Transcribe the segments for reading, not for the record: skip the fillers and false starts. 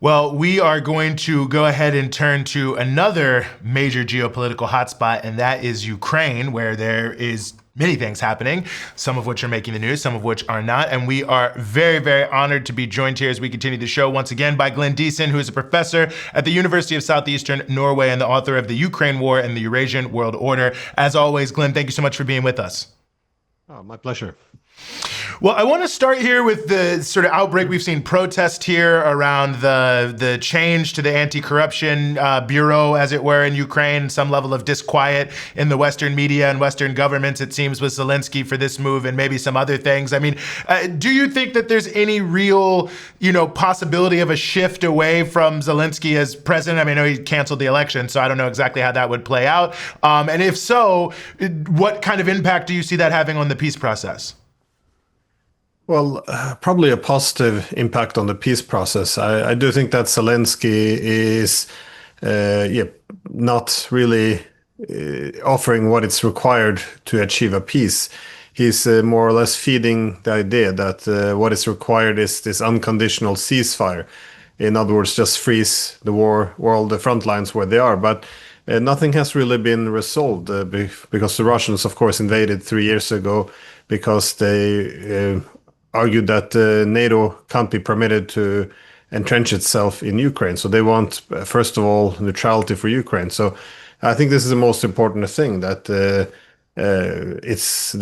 Well, we are going to go ahead and turn to another major geopolitical hotspot, and that is Ukraine, where there is many things happening, some of which are making the news, some of which are not. And we are very, very honored to be joined here as we continue the show once again by Diesen, who is a professor at the University of Southeastern Norway and the author of The Ukraine War and the Eurasian World Order. As always, Glenn, thank you so much for being with us. Oh, my pleasure. Well, I want to start here with the sort of outbreak. We've seen protest here around the change to the anti-corruption bureau, as it were, in Ukraine, some level of disquiet in the Western media and Western governments, it seems, with Zelenskyy for this move and maybe some other things. I mean, do you think that there's any real, possibility of a shift away from Zelenskyy as president? I mean, I know he canceled the election, so I don't know exactly how that would play out. And if so, what kind of impact do you see that having on the peace process? Well, probably a positive impact on the peace process. I do think that Zelenskyy is not really offering what it's required to achieve a peace. He's more or less feeding the idea that what is required is this unconditional ceasefire. In other words, just freeze the war, all the front lines where they are. But nothing has really been resolved because the Russians, of course, invaded 3 years ago because they argued that NATO can't be permitted to entrench itself in Ukraine. So they want, first of all, neutrality for Ukraine. So I think this is the most important thing, that the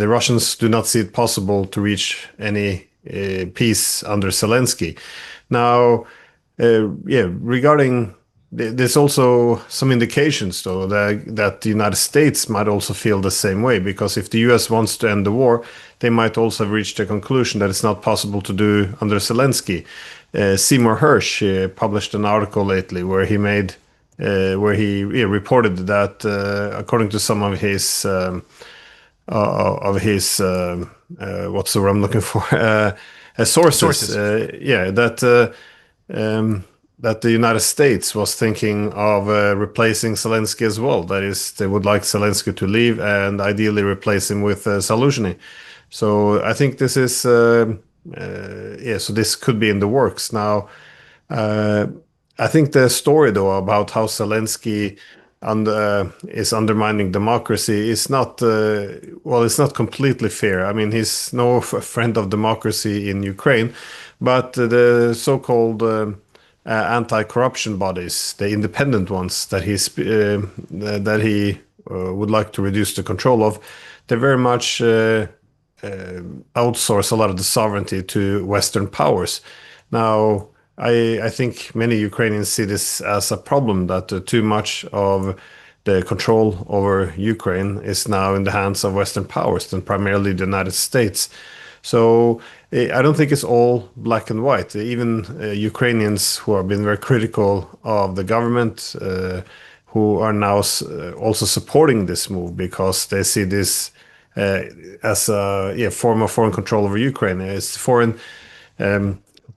Russians do not see it possible to reach any peace under Zelenskyy. Now, regarding there's also some indications, though, that the United States might also feel the same way, because if the US wants to end the war, they might also have reached a conclusion that it's not possible to do under Zelenskyy. Seymour Hersh published an article lately where he reported that according to some of his what's the word I'm looking for, sources. That the United States was thinking of replacing Zelenskyy as well. That is, they would like Zelenskyy to leave and ideally replace him with Zaluzhny. So I think this is, so this could be in the works. Now, I think the story, though, about how Zelenskyy is undermining democracy is not, it's not completely fair. I mean, he's no friend of democracy in Ukraine, but the so-called anti-corruption bodies, the independent ones that he would like to reduce the control of, they very much outsource a lot of the sovereignty to Western powers. Now, I think many Ukrainians see this as a problem, that too much of the control over Ukraine is now in the hands of Western powers, and primarily the United States. So I don't think it's all black and white. Even Ukrainians who have been very critical of the government, who are now also supporting this move because they see this as a form of foreign control over Ukraine. As foreign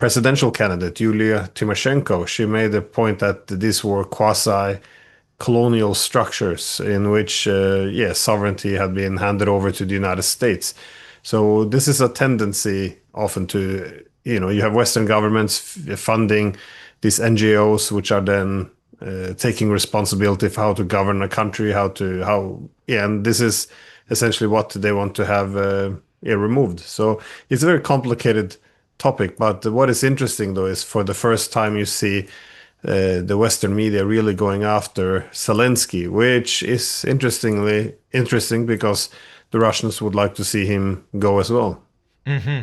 presidential candidate Yulia Tymoshenko, she made the point that these were quasi-colonial structures in which sovereignty had been handed over to the United States. So this is a tendency often to, you have Western governments funding these NGOs, which are then taking responsibility for how to govern a country, and this is essentially what they want to have removed. So it's a very complicated topic. But what is interesting, though, is for the first time you see the Western media really going after Zelenskyy, which is interesting because the Russians would like to see him go as well. Mm-hmm.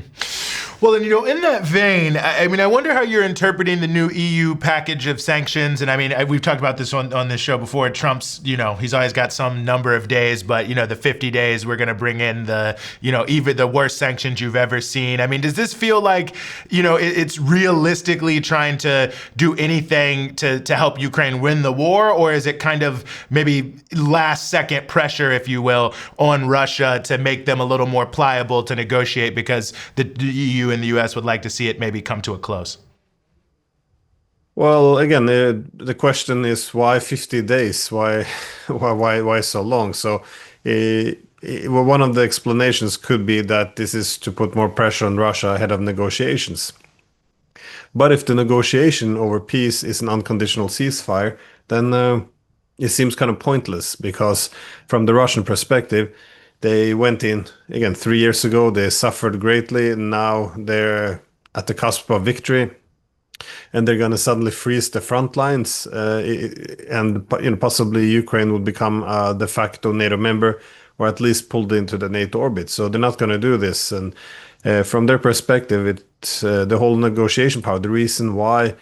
Well, and in that vein, I mean, I wonder how you're interpreting the new EU package of sanctions. And I mean, we've talked about this on this show before. Trump's, he's always got some number of days, but the 50 days we're going to bring in the, even the worst sanctions you've ever seen. I mean, does this feel like, it's realistically trying to do anything to help Ukraine win the war, or is it kind of maybe last second pressure, if you will, on Russia to make them a little more pliable to negotiate because the EU and the US would like to see it maybe come to a close? Well, again, the question is why 50 days? Why so long? So, one of the explanations could be that this is to put more pressure on Russia ahead of negotiations. But if the negotiation over peace is an unconditional ceasefire, then it seems kind of pointless because from the Russian perspective, they went in again 3 years ago. They suffered greatly. And now they're at the cusp of victory, and they're going to suddenly freeze the front lines, and possibly Ukraine would become a de facto NATO member, or at least pulled into the NATO orbit. So they're not going to do this. And from their perspective, it's the whole negotiation power. The reason why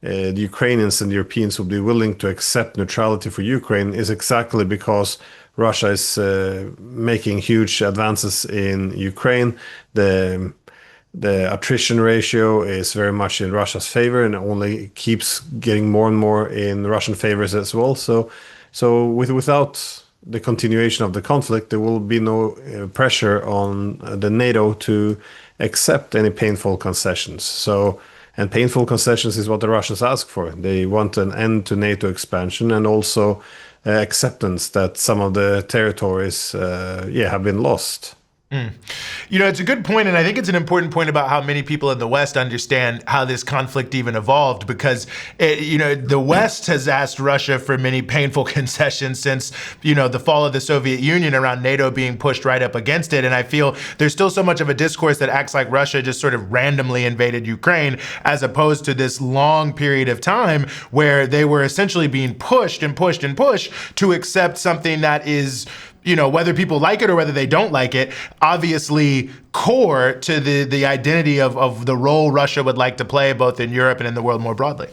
the Ukrainians and the Europeans would be willing to accept neutrality for Ukraine is exactly because Russia is making huge advances in Ukraine. The attrition ratio is very much in Russia's favor and only keeps getting more and more in Russian favors as well. So without the continuation of the conflict, there will be no pressure on the NATO to accept any painful concessions. And painful concessions is what the Russians ask for. They want an end to NATO expansion and also acceptance that some of the territories, have been lost. It's a good point, and I think it's an important point about how many people in the West understand how this conflict even evolved, because the West has asked Russia for many painful concessions since the fall of the Soviet Union around NATO being pushed right up against it. And I feel there's still so much of a discourse that acts like Russia just sort of randomly invaded Ukraine, as opposed to this long period of time where they were essentially being pushed and pushed and pushed to accept something that is, whether people like it or whether they don't like it, obviously core to the identity of the role Russia would like to play both in Europe and in the world more broadly.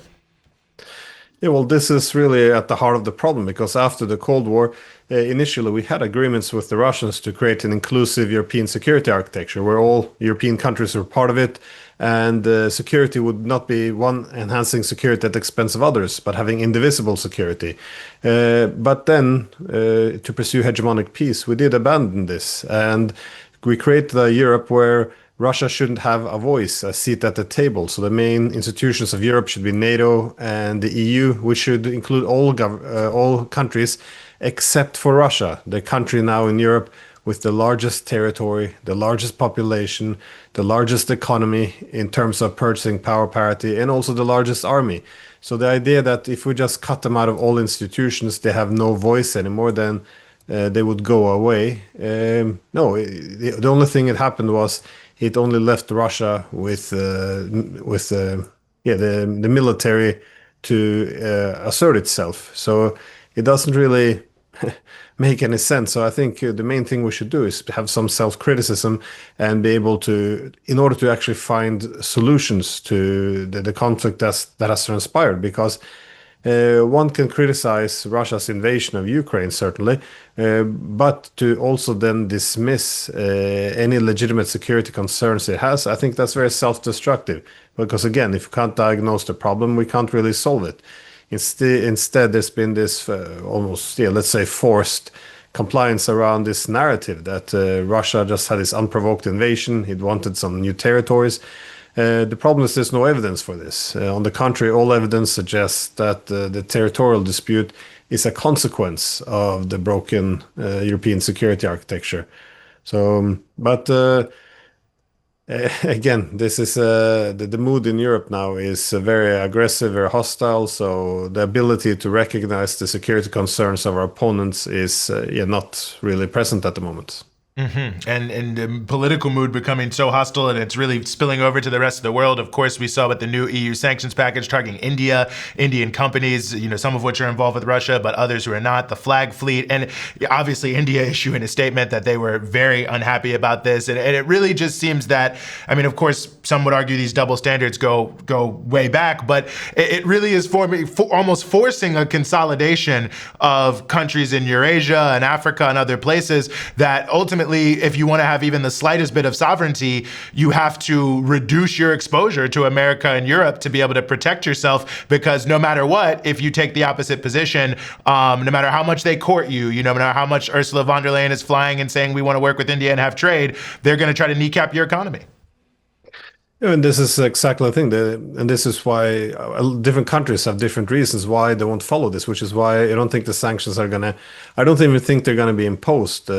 Yeah, well, this is really at the heart of the problem, because after the Cold War, initially we had agreements with the Russians to create an inclusive European security architecture where all European countries were part of it, and security would not be one enhancing security at the expense of others, but having indivisible security. But then, to pursue hegemonic peace, we did abandon this, and we created a Europe where Russia shouldn't have a voice, a seat at the table. So the main institutions of Europe should be NATO and the EU, which should include all countries except for Russia, the country now in Europe with the largest territory, the largest population, the largest economy in terms of purchasing power parity, and also the largest army. So the idea that if we just cut them out of all institutions, they have no voice anymore, then they would go away. No, the only thing that happened was it only left Russia with the military to assert itself. So it doesn't really make any sense. So I think the main thing we should do is have some self-criticism and be able to, in order to actually find solutions to the conflict that has transpired, because one can criticize Russia's invasion of Ukraine, certainly, but to also then dismiss any legitimate security concerns it has, I think that's very self-destructive. Because again, if you can't diagnose the problem, we can't really solve it. Instead, there's been this almost, let's say, forced compliance around this narrative that Russia just had this unprovoked invasion. It wanted some new territories. The problem is there's no evidence for this. On the contrary, all evidence suggests that the territorial dispute is a consequence of the broken European security architecture. So, but again, this is the mood in Europe now is very aggressive, very hostile. So the ability to recognize the security concerns of our opponents is not really present at the moment. Mm-hmm. And the political mood becoming so hostile, and it's really spilling over to the rest of the world. Of course, we saw with the new EU sanctions package targeting India, Indian companies, some of which are involved with Russia, but others who are not, the flag fleet. And obviously India issuing a statement that they were very unhappy about this. And it really just seems that, of course, some would argue these double standards go way back, but it really is almost forcing a consolidation of countries in Eurasia and Africa and other places that ultimately, if you want to have even the slightest bit of sovereignty, you have to reduce your exposure to America and Europe to be able to protect yourself, because no matter what, if you take the opposite position, no matter how much they court you, no matter how much Ursula von der Leyen is flying and saying we want to work with India and have trade, they're going to try to kneecap your economy. And this is exactly the thing, and this is why different countries have different reasons why they won't follow this, which is why I don't think the sanctions are I don't even think they're gonna be imposed.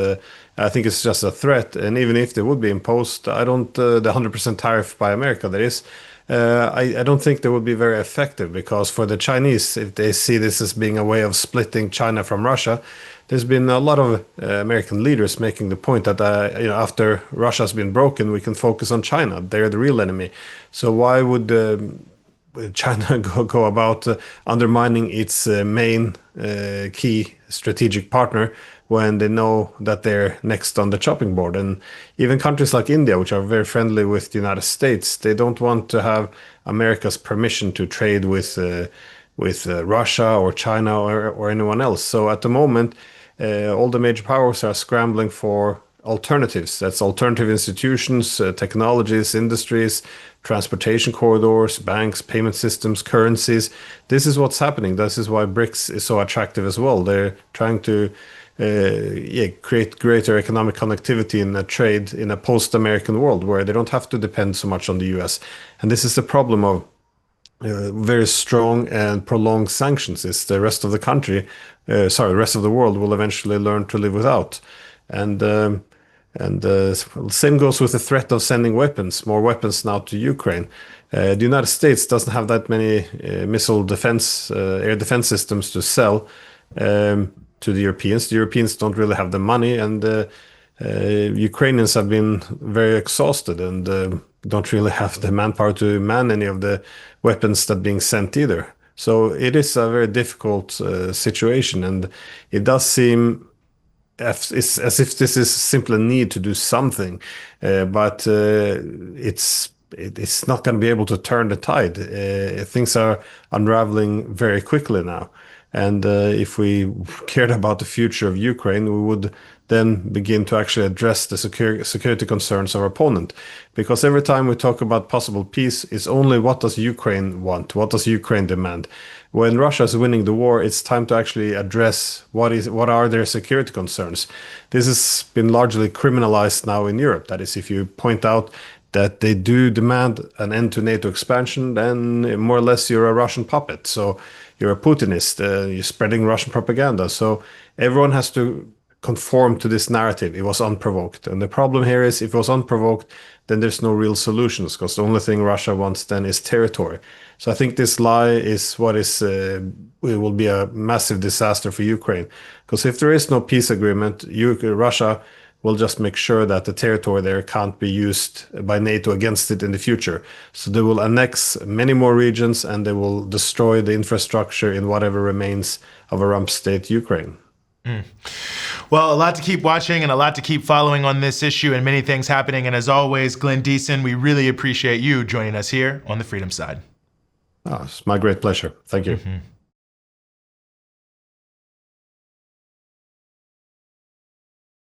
I think it's just a threat, and even if they would be imposed, I don't, the 100% tariff by America that is, I don't think they would be very effective, because for the Chinese, if they see this as being a way of splitting China from Russia, there's been a lot of American leaders making the point that after Russia's been broken, we can focus on China. They're the real enemy. So why would China go about undermining its main key strategic partner when they know that they're next on the chopping board? And even countries like India, which are very friendly with the United States, they don't want to have America's permission to trade with Russia or China or anyone else. So at the moment, all the major powers are scrambling for alternatives. That's alternative institutions, technologies, industries, transportation corridors, banks, payment systems, currencies. This is what's happening. This is why BRICS is so attractive as well. They're trying to create greater economic connectivity in a trade in a post-American world where they don't have to depend so much on the US. And this is the problem of very strong and prolonged sanctions. Is the rest of the the rest of the world will eventually learn to live without. And same goes with the threat of sending weapons, more weapons now to Ukraine. The United States doesn't have that many missile defense, air defense systems to sell to the Europeans. The Europeans don't really have the money, and Ukrainians have been very exhausted and don't really have the manpower to man any of the weapons that are being sent either. So it is a very difficult situation, and it does seem as if this is simply a need to do something, but it's not going to be able to turn the tide. Things are unraveling very quickly now. And if we cared about the future of Ukraine, we would then begin to actually address the security concerns of our opponent. Because every time we talk about possible peace, it's only what does Ukraine want? What does Ukraine demand? When Russia is winning the war, it's time to actually address what are their security concerns. This has been largely criminalized now in Europe. That is, if you point out that they do demand an end to NATO expansion, then more or less you're a Russian puppet. So you're a Putinist, you're spreading Russian propaganda. So everyone has to conform to this narrative. It was unprovoked. And the problem here is, if it was unprovoked, then there's no real solutions, because the only thing Russia wants then is territory. So I think this lie is what will be a massive disaster for Ukraine. Because if there is no peace agreement, Russia will just make sure that the territory there can't be used by NATO against it in the future. So they will annex many more regions, and they will destroy the infrastructure in whatever remains of a rump state Ukraine. Well, a lot to keep watching and a lot to keep following on this issue, and many things happening. And as always, Glenn Diesen, we really appreciate you joining us here on the Freedom Side. Oh, it's my great pleasure. Thank you.